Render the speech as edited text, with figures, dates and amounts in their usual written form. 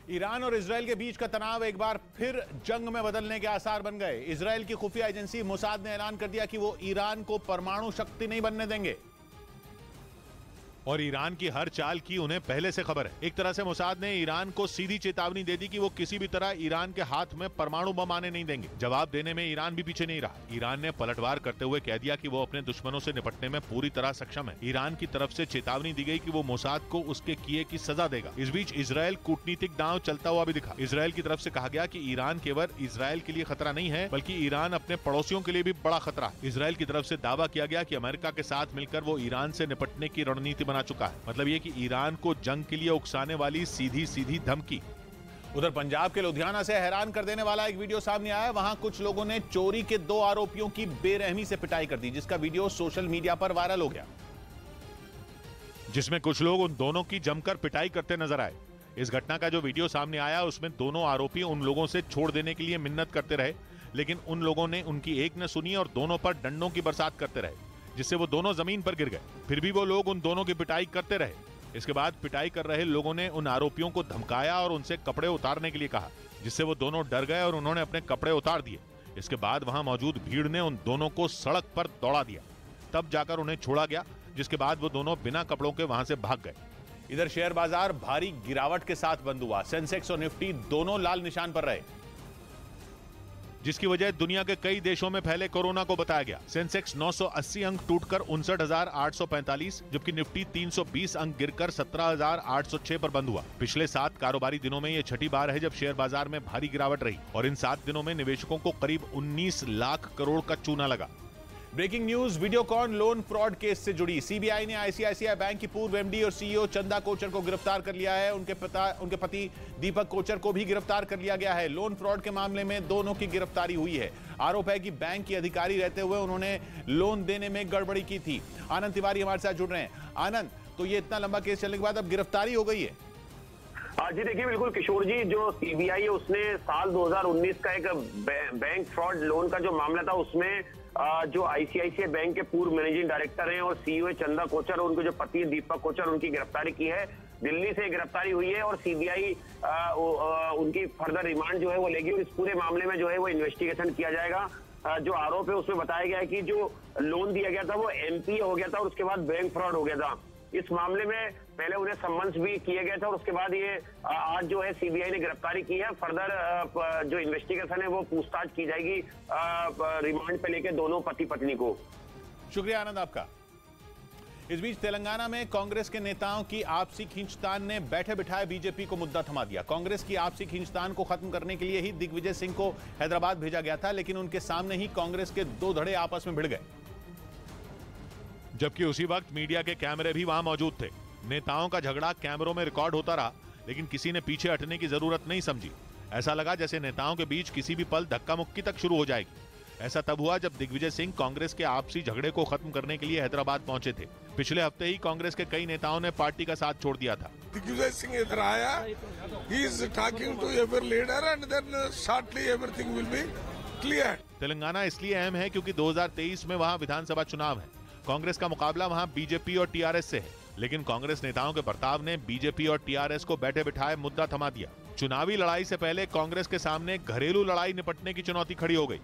Iran और Israel के बीच का तनाव एक बार फिर जंग में बदलने के आसार बन गए। इजरायल की खुफिया एजेंसी मोसाद ने ऐलान कर दिया कि वो ईरान को परमाणु शक्ति नहीं बनने देंगे और ईरान की हर चाल की उन्हें पहले से खबर है। एक तरह से मोसाद ने ईरान को सीधी चेतावनी दे दी कि वो किसी भी तरह ईरान के हाथ में परमाणु बम आने नहीं देंगे। जवाब देने में ईरान भी पीछे नहीं रहा। ईरान ने पलटवार करते हुए कह दिया कि वो अपने दुश्मनों से निपटने में पूरी तरह सक्षम है। ईरान की तरफ से चेतावनी दी गई कि वो मोसाद को उसके किए की सजा देगा। इस बीच इजरायल कूटनीतिक दांव चलता हुआ भी दिखा। इजरायल की तरफ से कहा गया कि ईरान केवल इजरायल के लिए खतरा नहीं है, बल्कि ईरान अपने पड़ोसियों के लिए भी बड़ा खतरा है। इजरायल की तरफ से दावा किया गया कि अमेरिका के साथ मिलकर वो ईरान से निपटने की रणनीति बना चुका है। मतलब कि ईरान को जंग के लिए उकसाने वाली सीधी सीधी धमकी। उधर पंजाब के लुधियाना से हैरान कर देने वाला एक वीडियो सामने आया। वहां कुछ लोगों ने चोरी के 2 आरोपियों की बेरहमी से पिटाई कर दी, जिसका वीडियो सोशल मीडिया पर वायरल हो गया, जिसमें कुछ लोग उन दोनों की जमकर पिटाई करते नजर आए। इस घटना का जो वीडियो सामने आया उसमें दोनों आरोपी उन लोगों से छोड़ देने के लिए मिन्नत करते रहे, लेकिन उन लोगों ने उनकी एक न सुनी और दोनों पर डंडों की बरसात करते रहे, जिससे वो दोनों जमीन पर गिर गए। फिर भी वो लोग उन दोनों की पिटाई करते रहे। इसके बाद पिटाई कर रहे लोगों ने उन आरोपियों को धमकाया और उनसे कपड़े उतारने के लिए कहा, जिससे वो दोनों डर गए और उन्होंने अपने कपड़े उतार दिए। इसके बाद वहां मौजूद भीड़ ने उन दोनों को सड़क पर दौड़ा दिया, तब जाकर उन्हें छोड़ा गया, जिसके बाद वो दोनों बिना कपड़ों के वहां से भाग गए। इधर शेयर बाजार भारी गिरावट के साथ बंद हुआ। सेंसेक्स और निफ्टी दोनों लाल निशान पर रहे, जिसकी वजह दुनिया के कई देशों में फैले कोरोना को बताया गया। सेंसेक्स 980 अंक टूटकर 59,845, जबकि निफ्टी 320 अंक गिरकर 17,806 पर बंद हुआ। पिछले 7 कारोबारी दिनों में यह छठी बार है जब शेयर बाजार में भारी गिरावट रही और इन 7 दिनों में निवेशकों को करीब 19 लाख करोड़ का चूना लगा। Breaking news, Videocon loan fraud case से जुड़ी सीबीआई ने आईसीआईसीआई बैंक की पूर्व एमडी और सीईओ चंदा कोचर को गिरफ्तार कर लिया है। उनके पति दीपक कोचर को भी गिरफ्तार कर लिया गया है। लोन फ्रॉड के मामले में दोनों की गिरफ्तारी हुई है। आरोप है कि बैंक की अधिकारी रहते हुए उन्होंने लोन देने में गड़बड़ी की थी। आनंद तिवारी हमारे साथ जुड़ रहे हैं। आनंद, तो ये इतना लंबा केस चलने के बाद अब गिरफ्तारी हो गई है? जी देखिए, बिल्कुल किशोर जी, जो सीबीआई है उसने साल 2019 का एक बैंक फ्रॉड लोन का जो मामला था उसमें जो आईसीआईसीआई बैंक के पूर्व मैनेजिंग डायरेक्टर हैं और सीईओ चंदा कोचर और उनके जो पति दीपक कोचर, उनकी गिरफ्तारी की है। दिल्ली से गिरफ्तारी हुई है और सीबीआई उनकी फर्दर रिमांड जो है वो लेगी और इस पूरे मामले में जो है वो इन्वेस्टिगेशन किया जाएगा। जो आरोप है उसमें बताया गया है कि जो लोन दिया गया था वो एमपीए हो गया था और उसके बाद बैंक फ्रॉड हो गया था। इस मामले में पहले उन्हें सम्मन्स भी किए गए थे और उसके बाद ये आज जो है सीबीआई ने गिरफ्तारी की है। फर्दर जो इन्वेस्टिगेशन है वो पूछताछ की जाएगी रिमांड पे लेके दोनों पति पत्नी को। शुक्रिया आनंद आपका। इस बीच तेलंगाना में कांग्रेस के नेताओं की आपसी खींचतान ने बैठे बिठाए बीजेपी को मुद्दा थमा दिया। कांग्रेस की आपसी खींचतान को खत्म करने के लिए ही दिग्विजय सिंह को हैदराबाद भेजा गया था, लेकिन उनके सामने ही कांग्रेस के 2 धड़े आपस में भिड़ गए, जबकि उसी वक्त मीडिया के कैमरे भी वहां मौजूद थे। नेताओं का झगड़ा कैमरों में रिकॉर्ड होता रहा, लेकिन किसी ने पीछे हटने की जरूरत नहीं समझी। ऐसा लगा जैसे नेताओं के बीच किसी भी पल धक्का मुक्की तक शुरू हो जाएगी। ऐसा तब हुआ जब दिग्विजय सिंह कांग्रेस के आपसी झगड़े को खत्म करने के लिए हैदराबाद पहुंचे थे। पिछले हफ्ते ही कांग्रेस के कई नेताओं ने पार्टी का साथ छोड़ दिया था। दिग्विजय सिंह इधर आया, he is talking to every leader and then shortly everything will be clear. Telangana इसलिए अहम है क्योंकि 2023 में वहां विधानसभा चुनाव है। कांग्रेस का मुकाबला वहां बीजेपी और टीआरएस से है, लेकिन कांग्रेस नेताओं के बर्ताव ने बीजेपी और टीआरएस को बैठे बिठाए मुद्दा थमा दिया। चुनावी लड़ाई से पहले कांग्रेस के सामने घरेलू लड़ाई निपटने की चुनौती खड़ी हो गई।